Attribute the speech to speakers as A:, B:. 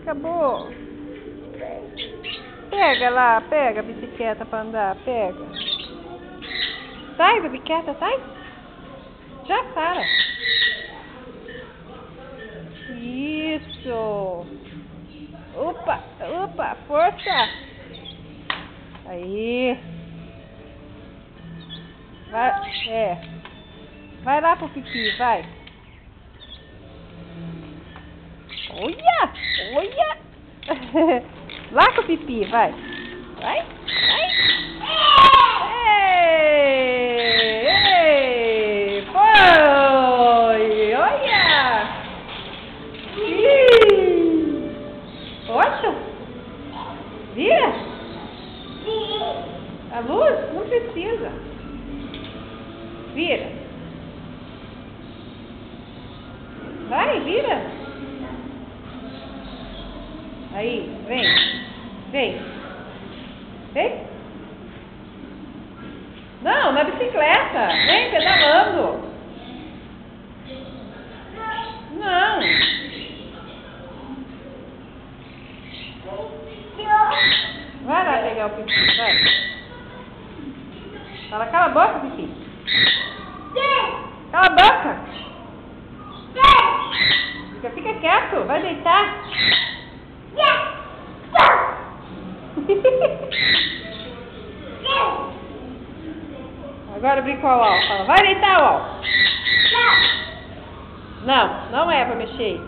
A: Acabou. Pega lá, pega a bicicleta pra andar, pega. Sai da bicicleta, sai. Já, Sara. Isso. Opa, opa, força. Aí. Vai, vai lá pro pipi, vai. Olha, olha. Lá com o pipi, vai. Vai, vai. Ei, ei, foi. Olha. Poxa. Vira. A luz? Não precisa. Vira. Vai, vira. Aí, vem. Vem. Vem. Não, na bicicleta. Vem, pedalando. Não. Vai lá pegar o pipi, vai. Fala, cala a boca, pipi. Cala a boca. Fica quieto, vai deitar. Agora brinca o Uau. Fala, vai deitar, Uau. Não, não é pra mexer.